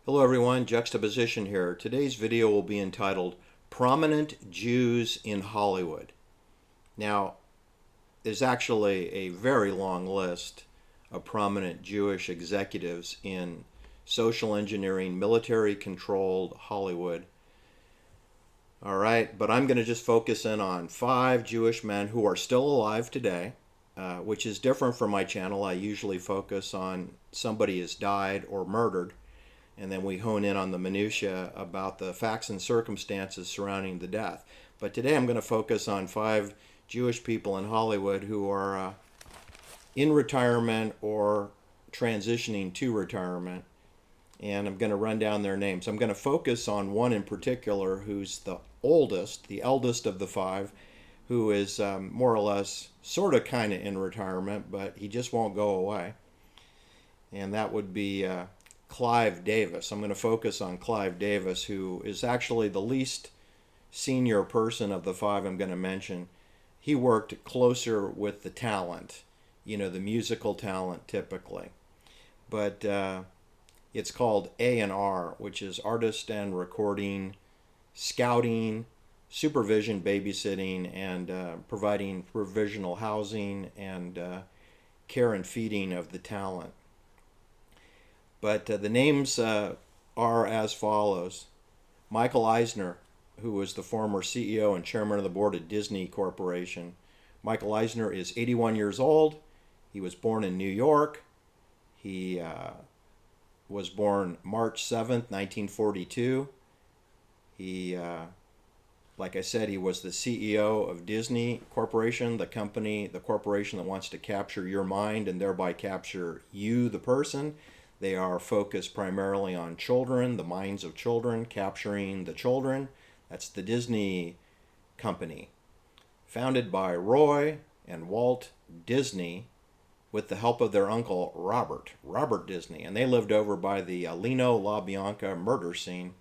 Hello everyone, Juxtaposition here. Today's video will be entitled Prominent Jews in Hollywood. Now, there's actually a very long list of prominent Jewish executives in social engineering, military-controlled Hollywood. All right, but I'm going to just focus in on 5 Jewish men who are still alive today, which is different from my channel. I usually focus on somebody has died or murdered, and then we hone in on the minutiae about the facts and circumstances surrounding the death. But today I'm going to focus on 5 Jewish people in Hollywood who are in retirement or transitioning to retirement, and I'm going to run down their names. I'm going to focus on one in particular who's the oldest, the eldest of the 5, who is more or less sort of kind of in retirement, but he just won't go away. And that would be Clive Davis. I'm going to focus on Clive Davis, who is actually the least senior person of the 5 I'm going to mention. He worked closer with the talent, the musical talent typically. But it's called A&R, which is artist and recording, scouting, supervision, babysitting, and providing provisional housing and care and feeding of the talent. But the names are as follows. Michael Eisner, who was the former CEO and chairman of the board of Disney Corporation. Michael Eisner is 81 years old. He was born in New York. He was born March 7th, 1942. He, like I said, he was the CEO of Disney Corporation, the corporation that wants to capture your mind and thereby capture you, the person. They are focused primarily on children, the minds of children, capturing the children. That's the Disney company. Founded by Roy and Walt Disney with the help of their uncle Robert Disney. And they lived over by the Lino LaBianca murder scene.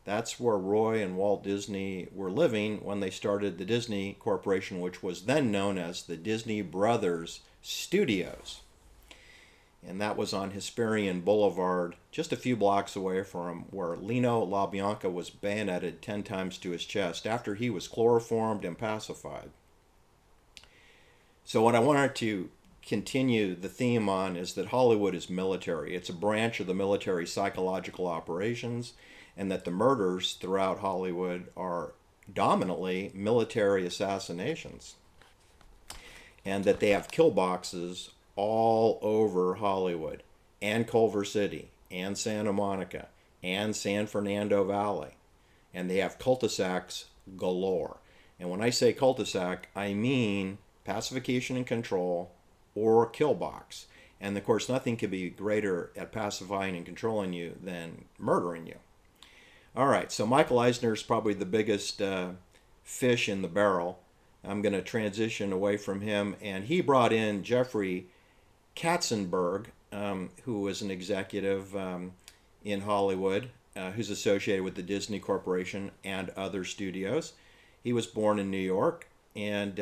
That's where Roy and Walt Disney were living when they started the Disney Corporation, which was then known as the Disney Brothers Studios. And that was on Hesperian Boulevard, just a few blocks away from where Lino LaBianca was bayoneted 10 times to his chest after he was chloroformed and pacified. So what I wanted to continue the theme on is that Hollywood is military. It's a branch of the military psychological operations, and that the murders throughout Hollywood are dominantly military assassinations, and that they have kill boxes all over Hollywood and Culver City and Santa Monica and San Fernando Valley. And they have cul-de-sacs galore. And when I say cul-de-sac, I mean pacification and control or kill box. And of course, nothing could be greater at pacifying and controlling you than murdering you. All right, so Michael Eisner is probably the biggest fish in the barrel. I'm going to transition away from him. And he brought in Jeffrey Katzenberg, who was an executive in Hollywood, who's associated with the Disney Corporation and other studios. He was born in New York, and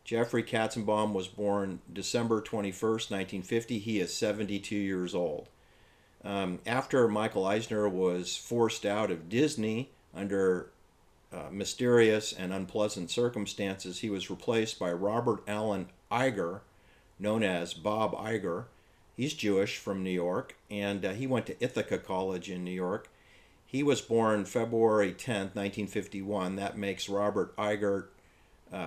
Jeffrey Katzenbaum was born December 21st, 1950. He is 72 years old. After Michael Eisner was forced out of Disney under mysterious and unpleasant circumstances, he was replaced by Robert Allen Iger, known as Bob Iger. He's Jewish from New York, and he went to Ithaca College in New York. He was born February 10th, 1951. That makes Robert Iger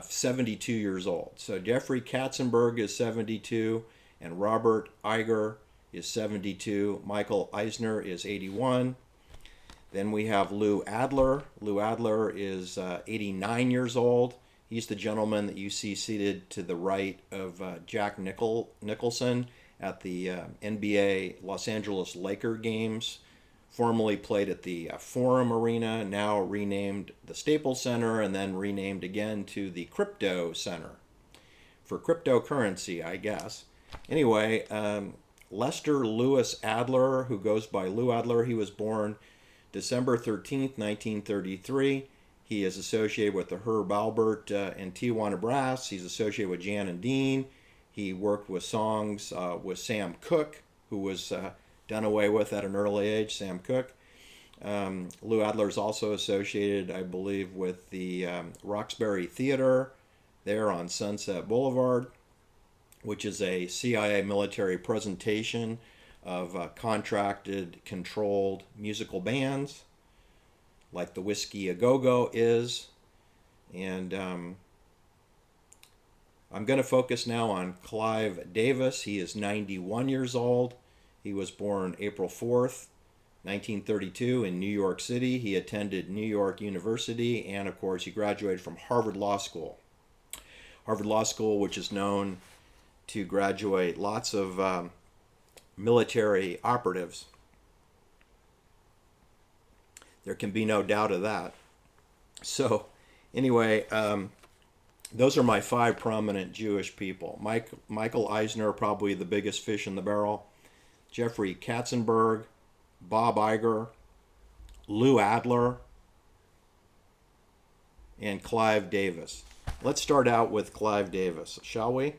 72 years old. So Jeffrey Katzenberg is 72, and Robert Iger is 72. Michael Eisner is 81. Then we have Lou Adler. Lou Adler is 89 years old. He's the gentleman that you see seated to the right of Jack Nicholson at the NBA Los Angeles Laker games, formerly played at the Forum Arena, now renamed the Staples Center, and then renamed again to the Crypto Center for cryptocurrency, I guess. Anyway, Lester Lewis Adler, who goes by Lou Adler, he was born December 13th, 1933. He is associated with the Herb Alpert and Tijuana Brass. He's associated with Jan and Dean. He worked with songs with Sam Cooke, who was done away with at an early age, Sam Cooke. Lou Adler is also associated, I believe, with the Roxbury Theater there on Sunset Boulevard, which is a CIA military presentation of contracted, controlled musical bands, like the Whiskey A Go-Go is. And I'm going to focus now on Clive Davis. He is 91 years old. He was born April 4th, 1932 in New York City. He attended New York University, and of course he graduated from Harvard Law School. Harvard Law School, which is known to graduate lots of military operatives. There can be no doubt of that. So anyway, those are my 5 prominent Jewish people. Michael Eisner, probably the biggest fish in the barrel. Jeffrey Katzenberg, Bob Iger, Lou Adler, and Clive Davis. Let's start out with Clive Davis, shall we?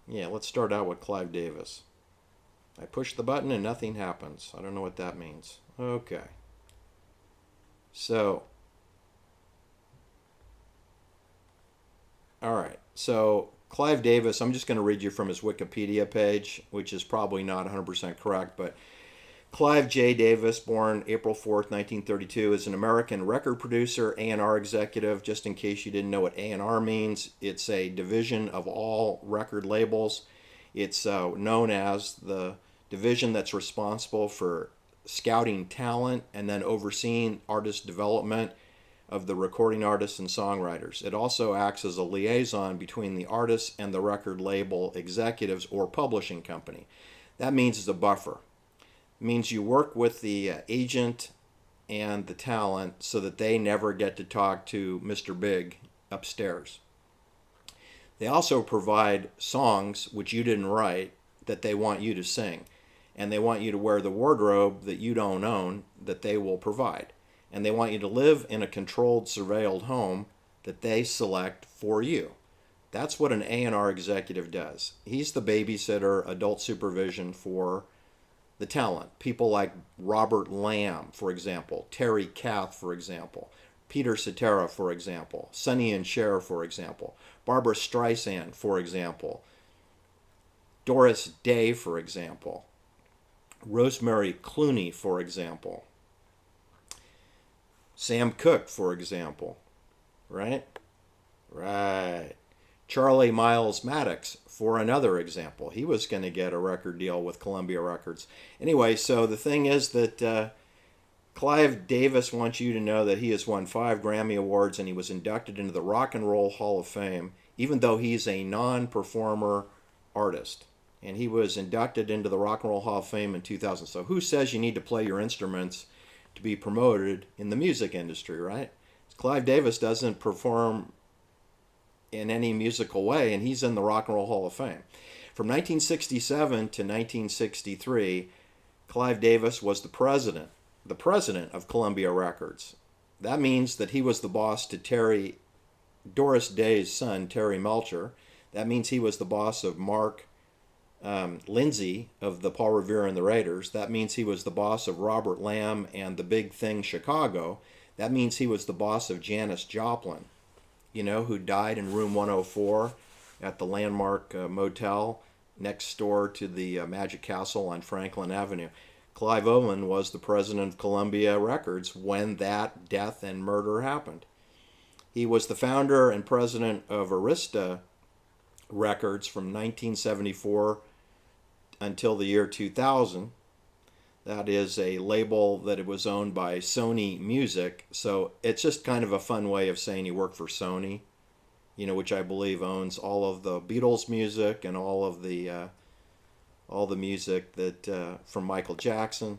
Yeah, let's start out with Clive Davis. I push the button and nothing happens. I don't know what that means. Okay. So, all right. So, Clive Davis, I'm just going to read you from his Wikipedia page, which is probably not 100% correct, but Clive J. Davis, born April 4th, 1932, is an American record producer, A&R executive. Just in case you didn't know what A&R means, it's a division of all record labels. It's known as the division that's responsible for scouting talent and then overseeing artist development of the recording artists and songwriters. It also acts as a liaison between the artists and the record label executives or publishing company. That means it's a buffer. It means you work with the agent and the talent so that they never get to talk to Mr. Big upstairs. They also provide songs which you didn't write that they want you to sing. And they want you to wear the wardrobe that you don't own that they will provide. And they want you to live in a controlled, surveilled home that they select for you. That's what an A&R executive does. He's the babysitter, adult supervision for the talent. People like Robert Lamb, for example, Terry Kath, for example, Peter Cetera, for example, Sonny and Cher, for example, Barbara Streisand, for example, Doris Day, for example, Rosemary Clooney, for example, Sam Cooke, for example, right? Right. Charlie Miles Maddox, for another example. He was going to get a record deal with Columbia Records. Anyway, so the thing is that Clive Davis wants you to know that he has won 5 Grammy Awards and he was inducted into the Rock and Roll Hall of Fame, even though he's a non-performer artist. And he was inducted into the Rock and Roll Hall of Fame in 2000. So who says you need to play your instruments to be promoted in the music industry, right? Clive Davis doesn't perform in any musical way, and he's in the Rock and Roll Hall of Fame. From 1967 to 1963, Clive Davis was the president of Columbia Records. That means that he was the boss to Doris Day's son, Terry Melcher. That means he was the boss of Mark Lindsay of the Paul Revere and the Raiders. That means he was the boss of Robert Lamb and the Big Thing Chicago. That means he was the boss of Janis Joplin, who died in room 104 at the Landmark Motel next door to the Magic Castle on Franklin Avenue. Clive Owen was the president of Columbia Records when that death and murder happened. He was the founder and president of Arista Records from 1974 until the year 2000. That is a label that it was owned by Sony Music. So it's just kind of a fun way of saying he worked for Sony, which I believe owns all of the Beatles music and all the music that from Michael Jackson.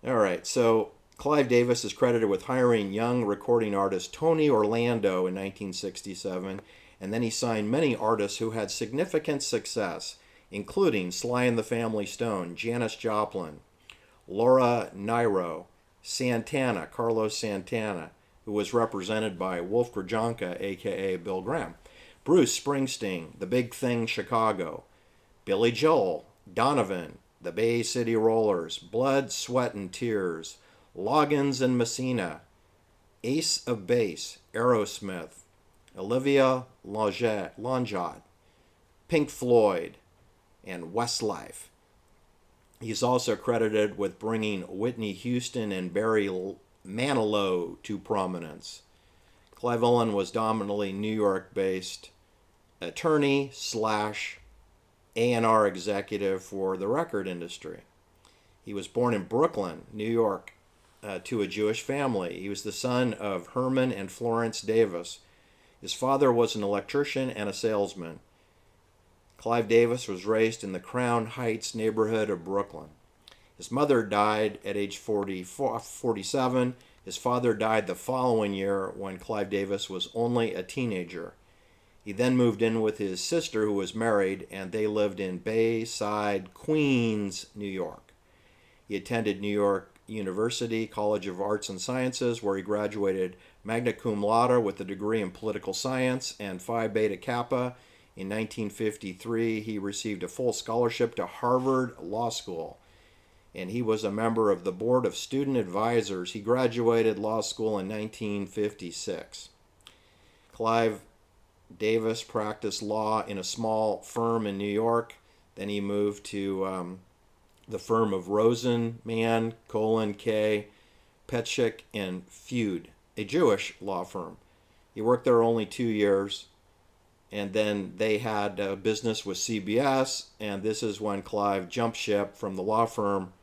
All right, so Clive Davis is credited with hiring young recording artist Tony Orlando in 1967, and then he signed many artists who had significant success, including Sly and the Family Stone, Janis Joplin, Laura Nyro, Santana, Carlos Santana, who was represented by Wolf Grajonka, a.k.a. Bill Graham, Bruce Springsteen, The Big Thing Chicago, Billy Joel, Donovan, the Bay City Rollers, Blood, Sweat, and Tears, Loggins and Messina, Ace of Base, Aerosmith, Olivia Longjot, Pink Floyd, and Westlife. He's also credited with bringing Whitney Houston and Barry Manilow to prominence. Clive Owen was dominantly New York-based attorney slash A&R executive for the record industry. He was born in Brooklyn, New York, to a Jewish family. He was the son of Herman and Florence Davis. His father was an electrician and a salesman. Clive Davis was raised in the Crown Heights neighborhood of Brooklyn. His mother died at age 47. His father died the following year when Clive Davis was only a teenager. He then moved in with his sister, who was married, and they lived in Bayside, Queens, New York. He attended New York University College of Arts and Sciences, where he graduated magna cum laude with a degree in political science and Phi Beta Kappa. In 1953, he received a full scholarship to Harvard Law School, and he was a member of the Board of Student Advisors. He graduated law school in 1956. Clive Davis practiced law in a small firm in New York. Then he moved to the firm of Rosenman, K, Petschik, and Feud, a Jewish law firm. He worked there only 2 years, and then they had a business with CBS, and this is when Clive jumped ship from the law firm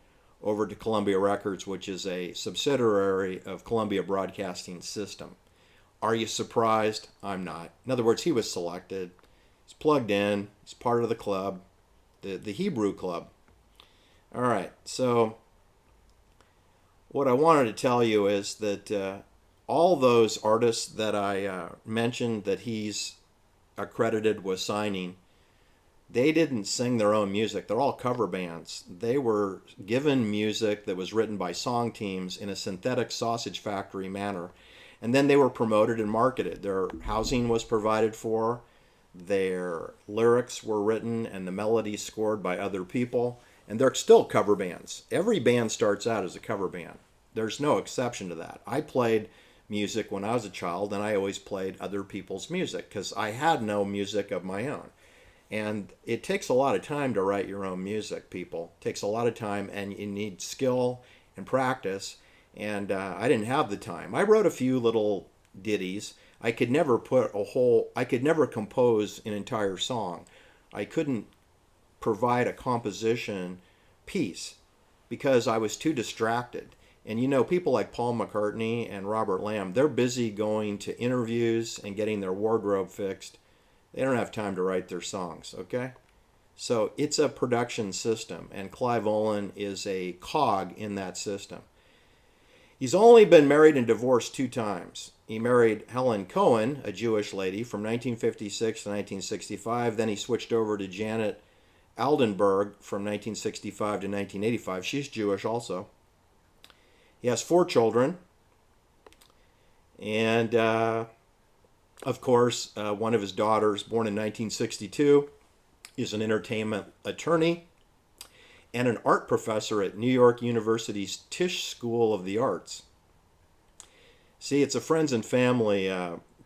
over to Columbia Records, which is a subsidiary of Columbia Broadcasting System. Are you surprised? I'm not. In other words, he was selected. He's plugged in. He's part of the club, the Hebrew club. All right, so what I wanted to tell you is that all those artists that I mentioned that he's accredited with signing, they didn't sing their own music. They're all cover bands. They were given music that was written by song teams in a synthetic sausage factory manner. And then they were promoted and marketed. Their housing was provided for. Their lyrics were written and the melodies scored by other people. And they're still cover bands. Every band starts out as a cover band. There's no exception to that. I played music when I was a child, and I always played other people's music because I had no music of my own. And it takes a lot of time to write your own music, people. It takes a lot of time, and you need skill and practice. And I didn't have the time. I wrote a few little ditties. I could never compose an entire song. I couldn't provide a composition piece because I was too distracted. And you know, people like Paul McCartney and Robert Lamb, they're busy going to interviews and getting their wardrobe fixed. They don't have time to write their songs, okay? So it's a production system, and Clive Owen is a cog in that system. He's only been married and divorced 2 times. He married Helen Cohen, a Jewish lady, from 1956 to 1965. Then he switched over to Janet Aldenberg from 1965 to 1985. She's Jewish also. He has 4 children. And, of course, one of his daughters, born in 1962, is an entertainment attorney and an art professor at New York University's Tisch School of the Arts. See, it's a friends and family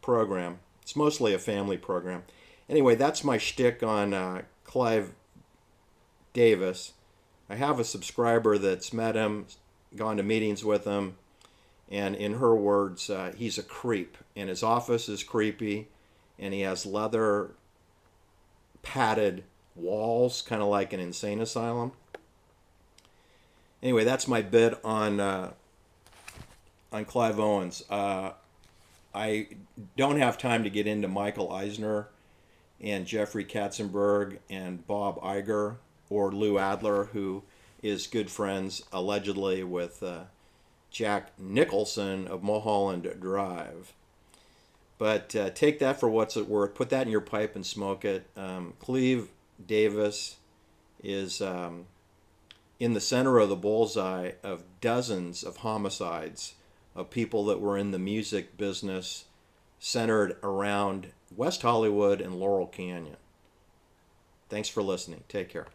program. It's mostly a family program. Anyway, that's my shtick on Clive Davis. I have a subscriber that's met him, gone to meetings with him, and in her words, he's a creep. And his office is creepy, and he has leather padded walls, kind of like an insane asylum. Anyway, that's my bit on Clive Owens. I don't have time to get into Michael Eisner and Jeffrey Katzenberg and Bob Iger or Lou Adler, who is good friends allegedly with Jack Nicholson of Mulholland Drive. But take that for what's it worth. Put that in your pipe and smoke it. Clive Davis is in the center of the bullseye of dozens of homicides of people that were in the music business centered around West Hollywood and Laurel Canyon. Thanks for listening. Take care.